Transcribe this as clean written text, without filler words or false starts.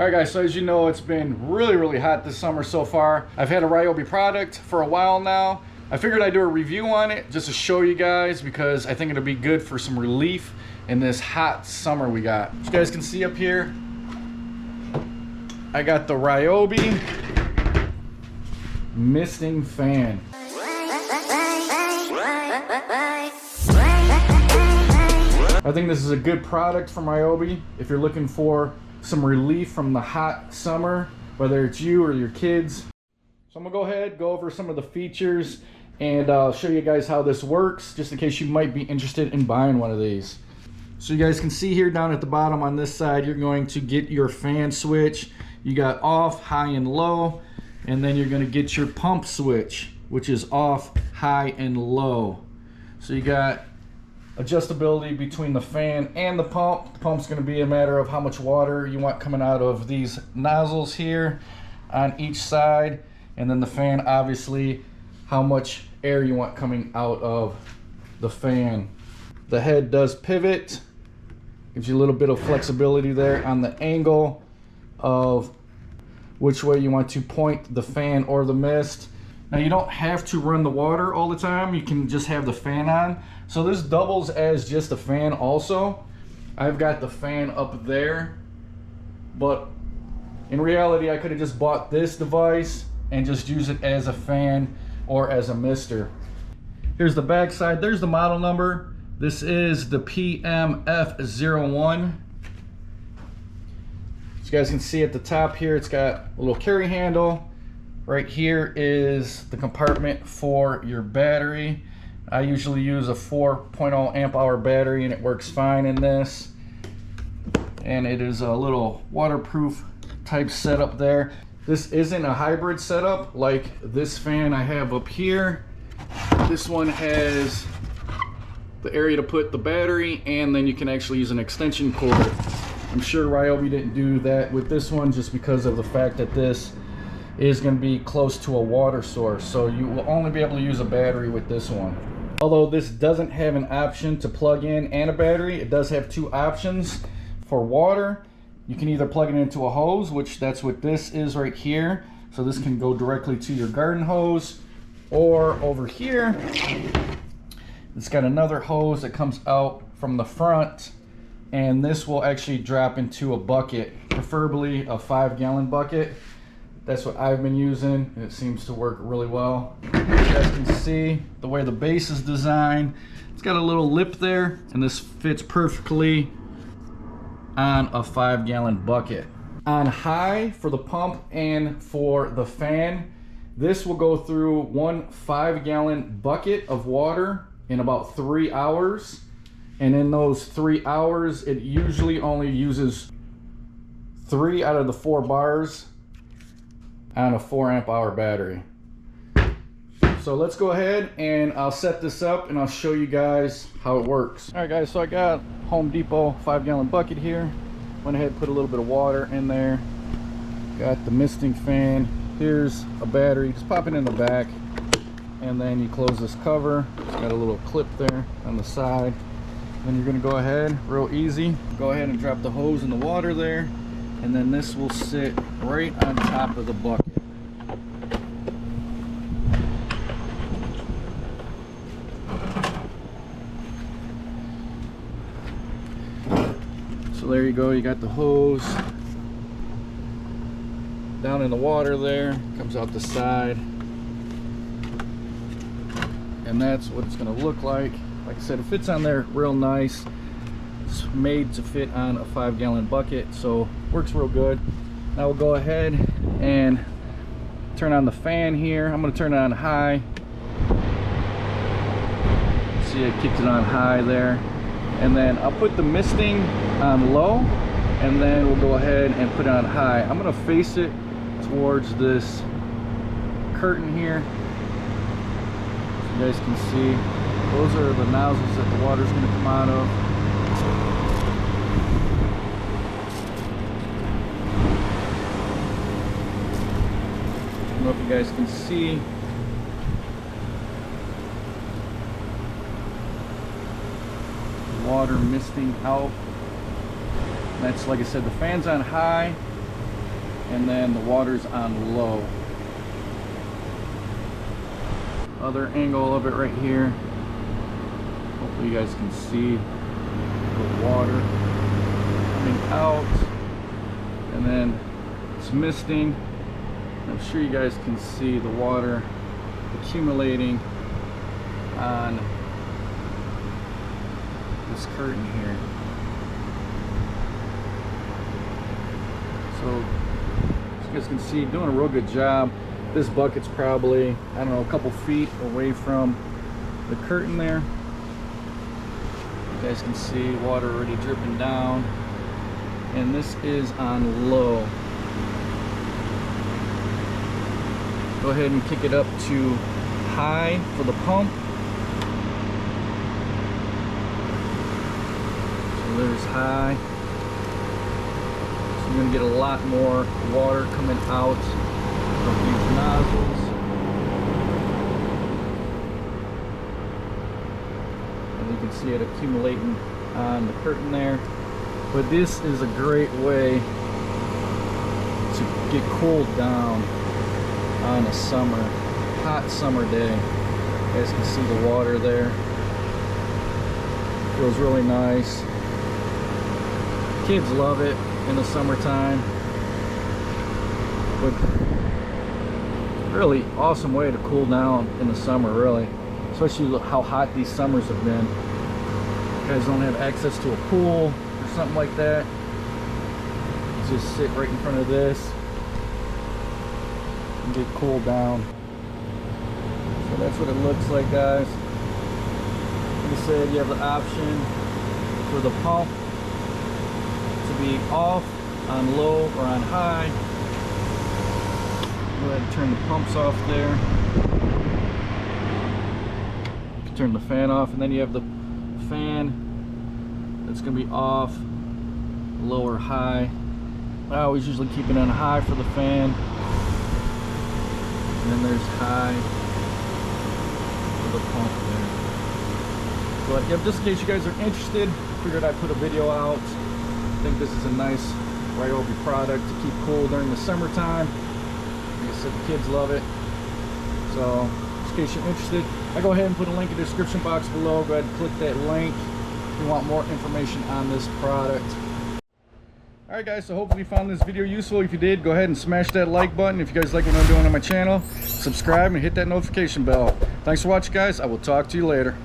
Alright guys, so as you know, it's been really hot this summer so far. I've had a RYOBI product for a while now. I figured I'd do a review on it just to show you guys because I think it'll be good for some relief in this hot summer we got. As you guys can see up here, I got the RYOBI misting fan. I think this is a good product from RYOBI if you're looking for some relief from the hot summer, whether it's you or your kids. So I'm gonna go ahead, go over some of the features, and show you guys how this works, just in case you might be interested in buying one of these. So you guys can see here down at the bottom on this side, you're going to get your fan switch. You got off, high, and low, and then you're gonna get your pump switch, which is off, high, and low. So you got adjustability between the fan and the pump. The pump's going to be a matter of how much water you want coming out of these nozzles here on each side, and then the fan, obviously, how much air you want coming out of the fan. The head does pivot, gives you a little bit of flexibility there on the angle of which way you want to point the fan or the mist. Now you don't have to run the water all the time, you can just have the fan on. So this doubles as just a fan also. I've got the fan up there, but in reality I could have just bought this device and just use it as a fan or as a mister. Here's the back side, there's the model number. This is the PMF01. As you guys can see at the top here, it's got a little carry handle. Right here is the compartment for your battery. I usually use a 4.0 amp hour battery and it works fine in this. And it is a little waterproof type setup there. This isn't a hybrid setup like this fan I have up here. This one has the area to put the battery, and then you can actually use an extension cord. I'm sure RYOBI didn't do that with this one just because of the fact that this is going to be close to a water source, so you will only be able to use a battery with this one. Although this doesn't have an option to plug in and a battery, it does have two options. For water, you can either plug it into a hose, which that's what this is right here, so this can go directly to your garden hose, or over here it's got another hose that comes out from the front, and this will actually drop into a bucket, preferably a 5-gallon bucket. That's what I've been using, and it seems to work really well. As you guys can see, the way the base is designed, it's got a little lip there, and this fits perfectly on a 5-gallon bucket. On high for the pump and for the fan, this will go through one 5-gallon bucket of water in about 3 hours. And in those 3 hours, it usually only uses 3 out of the 4 bars on a 4 amp hour battery. So let's go ahead and I'll set this up and I'll show you guys how it works. All right guys, so I got Home Depot 5-gallon bucket here. Went ahead and put a little bit of water in there. Got the misting fan. Here's a battery, just pop it in the back, and then you close this cover. It's got a little clip there on the side. Then you're gonna go ahead, real easy, go ahead and drop the hose in the water there, and then this will sit right on top of the bucket. So there you go, you got the hose down in the water there, comes out the side, and that's what it's going to look like. Like I said, it fits on there real nice. It's made to fit on a 5-gallon bucket, so works real good. Now we'll go ahead and turn on the fan here. I'm going to turn it on high. See, I kicked it on high there. And then I'll put the misting on low, and then we'll go ahead and put it on high. I'm going to face it towards this curtain here, so you guys can see. Those are the nozzles that the water's going to come out of. I don't know if you guys can see. Water misting out. That's, like I said, the fan's on high, and then the water's on low. Other angle of it right here. Hopefully you guys can see the water coming out, and then it's misting. I'm sure you guys can see the water accumulating on this curtain here. So as you guys can see, doing a real good job. This bucket's probably, I don't know, a couple feet away from the curtain there. You guys can see water already dripping down, and this is on low. Go ahead and kick it up to high for the pump. So there's high. So you're going to get a lot more water coming out of these nozzles. And you can see it accumulating on the curtain there. But this is a great way to get cooled down on a hot summer day. You guys can see the water there. Feels really nice. Kids love it in the summertime. But really awesome way to cool down in the summer, really. Especially how hot these summers have been. You guys don't have access to a pool or something like that. You just sit right in front of this and get cooled down. So that's what it looks like, guys. Like I said, you have the option for the pump to be off, on low, or on high. Go ahead and turn the pumps off there. You can turn the fan off, and then you have the fan that's going to be off, low or high. I always usually keep it on high for the fan. And then there's high for the pump there. But yeah, just in case you guys are interested, figured I'd put a video out. I think this is a nice RYOBI product to keep cool during the summertime. Like I said, the kids love it. So just in case you're interested, I go ahead and put a link in the description box below. Go ahead and click that link if you want more information on this product. Alright guys, so hopefully you found this video useful. If you did, go ahead and smash that like button. If you guys like what I'm doing on my channel, subscribe and hit that notification bell. Thanks for watching, guys. I will talk to you later.